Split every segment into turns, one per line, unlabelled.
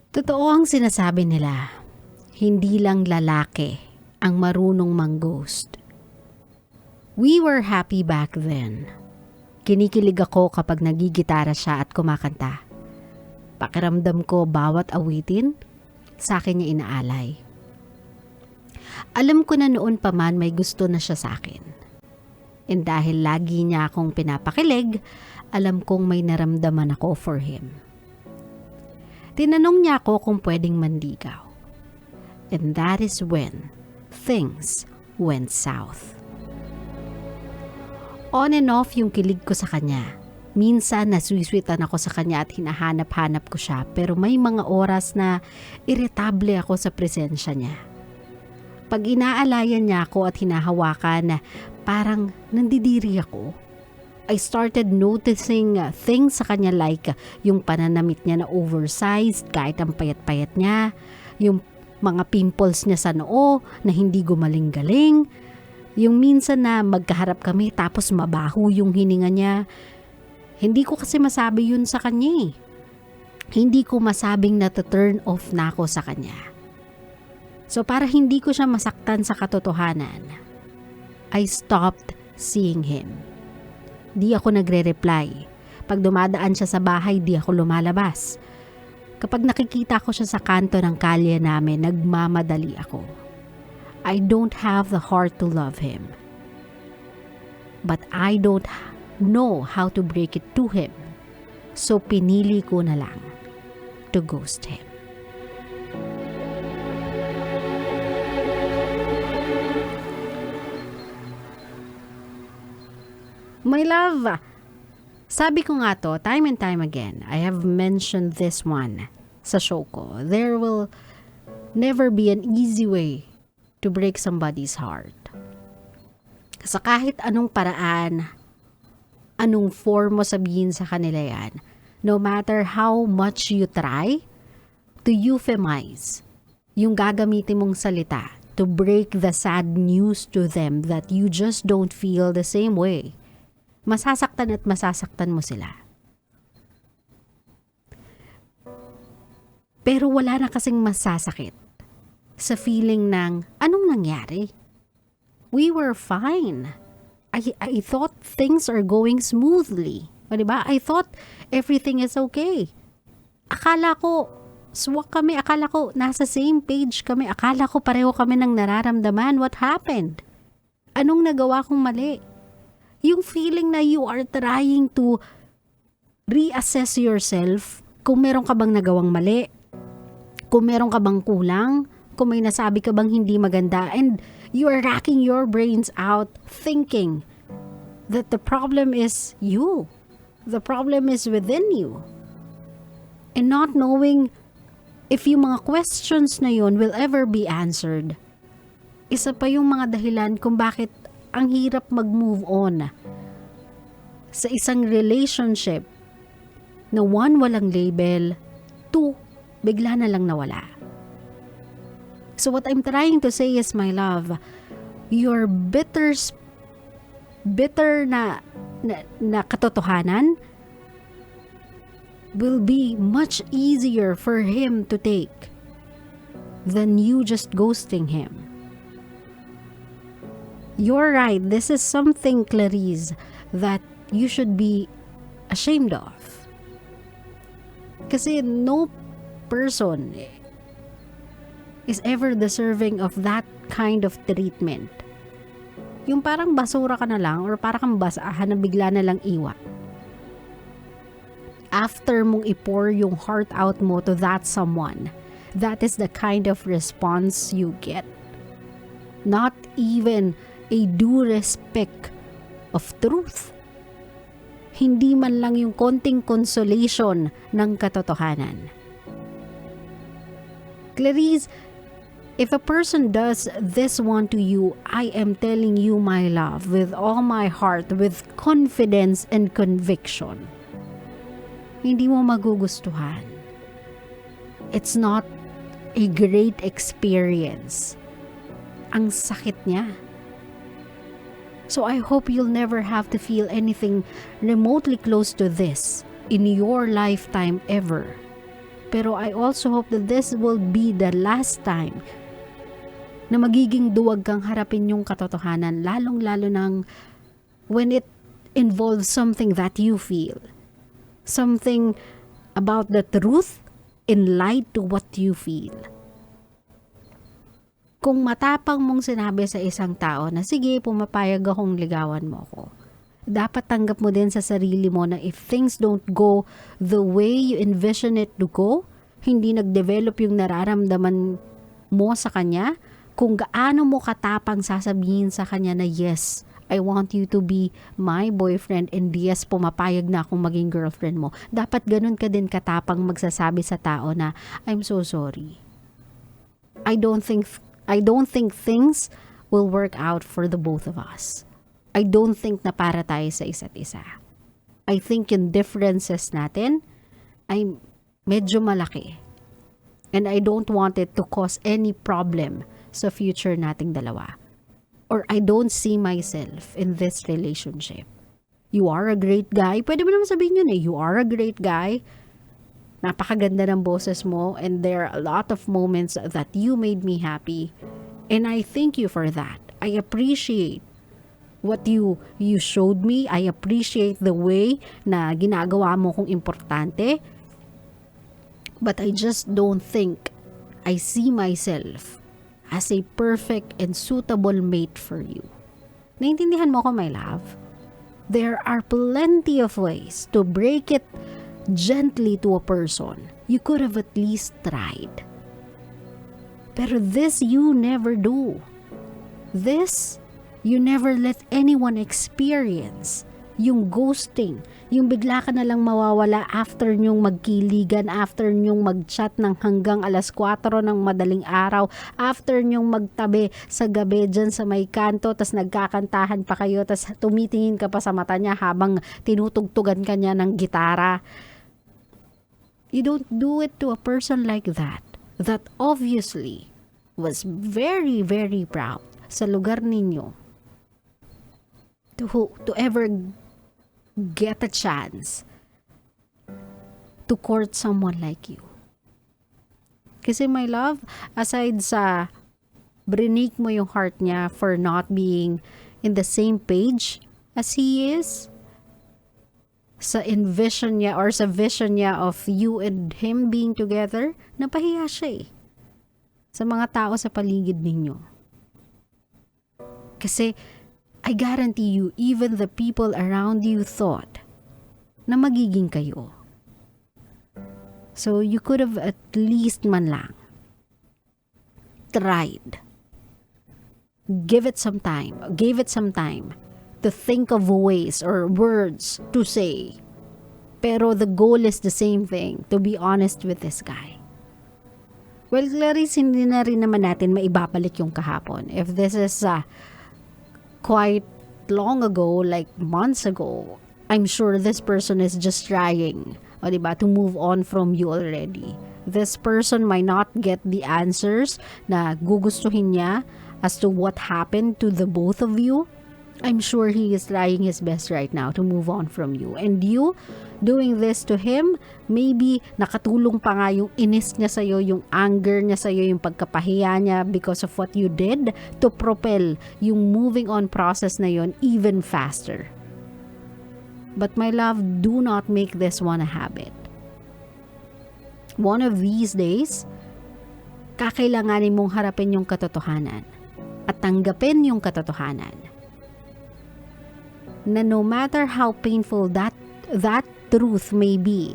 Totoo ang sinasabi nila, hindi lang lalaki ang marunong mang-ghost. We were happy back then. Kinikilig ako kapag nagigitara siya at kumakanta. Pakiramdam ko bawat awitin, sa akin niya inaalay. Alam ko na noon pa man may gusto na siya sa akin. And dahil lagi niya akong pinapakilig, alam kong may naramdaman ako for him. Tinanong niya ako kung pwedeng manligaw. And that is when things went south. On and off yung kilig ko sa kanya. Minsan naswiswitan ako sa kanya at hinahanap-hanap ko siya, pero may mga oras na iritable ako sa presensya niya. Pag inaalayan niya ako at hinahawakan, parang nandidiri ako. I started noticing things sa kanya like yung pananamit niya na oversized kahit ang payat-payat niya, yung mga pimples niya sa noo na hindi gumaling-galing, yung minsan na magkaharap kami tapos mabaho yung hininga niya. Hindi ko kasi masabi yun sa kanya. Hindi ko masabing na-turn off na ako sa kanya. So para hindi ko siya masaktan sa katotohanan, I stopped seeing him. Di ako nagre-reply. Pag dumadaan siya sa bahay, di ako lumalabas. Kapag nakikita ko siya sa kanto ng kalye namin, nagmamadali ako. I don't have the heart to love him. But I don't know how to break it to him. So pinili ko na lang to ghost him. My love, sabi ko nga to, time and time again, I have mentioned this one sa show ko. There will never be an easy way to break somebody's heart. Sa kahit anong paraan, anong form mo sabihin sa kanila yan, no matter how much you try to euphemize yung gagamitin mong salita to break the sad news to them that you just don't feel the same way, masasaktan at masasaktan mo sila. Pero wala na kasing masasakit sa feeling ng anong nangyari? We were fine. I thought things are going smoothly. O diba? I thought everything is okay. Akala ko swak kami. Akala ko nasa same page kami. Akala ko pareho kami ng nararamdaman. What happened? Anong nagawa kong mali? Yung feeling na you are trying to reassess yourself kung meron ka bang nagawang mali, kung meron ka bang kulang, kung may nasabi ka bang hindi maganda, and you are racking your brains out thinking that the problem is you. The problem is within you. And not knowing if yung mga questions na yun will ever be answered. Isa pa yung mga dahilan kung bakit ang hirap mag-move on sa isang relationship na one, walang label, two, bigla na lang nawala. So what I'm trying to say is, my love, your bitter na katotohanan will be much easier for him to take than you just ghosting him. You're right. This is something, Clarizze, that you should be ashamed of. Kasi no person is ever deserving of that kind of treatment. Yung parang basura ka na lang or parang kang basahan na bigla na lang iwa. After mong i-pour yung heart out mo to that someone, that is the kind of response you get. Not even a due respect of truth. Hindi man lang yung konting consolation ng katotohanan. Clarizze, if a person does this one to you, I am telling you, my love, with all my heart, with confidence and conviction, hindi mo magugustuhan. It's not a great experience. Ang sakit niya. So I hope you'll never have to feel anything remotely close to this in your lifetime ever. Pero I also hope that this will be the last time na magiging duwag kang harapin yung katotohanan, lalong-lalo ng when it involves something that you feel. Something about the truth in light to what you feel. Kung matapang mong sinabi sa isang tao na sige, pumapayag akong ligawan mo ako, dapat tanggap mo din sa sarili mo na if things don't go the way you envision it to go, hindi nag-develop yung nararamdaman mo sa kanya, kung gaano mo katapang sasabihin sa kanya na yes, I want you to be my boyfriend and yes, pumapayag na akong maging girlfriend mo. Dapat ganun ka din katapang magsasabi sa tao na I'm so sorry. I don't think things will work out for the both of us. I don't think na para tayo sa isa't isa. I think yung differences natin ay medyo malaki. And I don't want it to cause any problem sa future nating dalawa. Or I don't see myself in this relationship. You are a great guy. Pwede mo naman sabihin yun eh. You are a great guy. Napakaganda ng boses mo. And there are a lot of moments that you made me happy. And I thank you for that. I appreciate what you showed me. I appreciate the way na ginagawa mo kung importante. But I just don't think I see myself as a perfect and suitable mate for you. Naintindihan mo ko, my love? There are plenty of ways to break it gently to a person. You could have at least tried. Pero this you never do. This, you never let anyone experience. Yung ghosting, yung bigla ka na lang mawawala after nyong magkiligan, after nyong mag-chat ng hanggang alas 4 ng madaling araw, after nyong magtabi sa gabi dyan sa may kanto, tas nagkakantahan pa kayo, tas tumitingin ka pa sa mata niya habang tinutugtugan ka niya ng gitara. You don't do it to a person like that obviously was very, very proud sa lugar ninyo to ever get a chance to court someone like you. Kasi my love, aside sa brinig mo yung heart niya for not being in the same page as he is, sa envision niya or sa vision niya of you and him being together, napahiya siya sa mga tao sa paligid ninyo. Kasi I guarantee you, even the people around you thought na magiging kayo. So you could have at least man lang tried. Gave it some time to think of ways or words to say. Pero the goal is the same thing, to be honest with this guy. Well, Clarizze, hindi na rin naman natin maibabalik yung kahapon. If this is quite long ago, like months ago, I'm sure this person is just trying, diba, to move on from you already. This person might not get the answers na gugustuhin niya as to what happened to the both of you. I'm sure he is trying his best right now to move on from you. And you, doing this to him, maybe nakatulong pa nga yung inis niya sa'yo, yung anger niya sa'yo, yung pagkapahiya niya because of what you did to propel yung moving on process na yon even faster. But my love, do not make this one a habit. One of these days, kakailanganin mong harapin yung katotohanan at tanggapin yung katotohanan na no matter how painful that truth may be,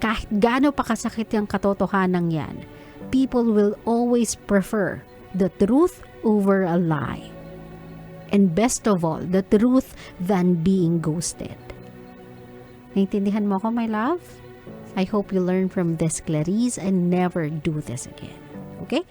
kahit gaano pa kasakit yung katotohanan yan, people will always prefer the truth over a lie. And best of all, the truth than being ghosted. Naintindihan mo ko, my love? I hope you learn from this, Clarizze, and never do this again. Okay?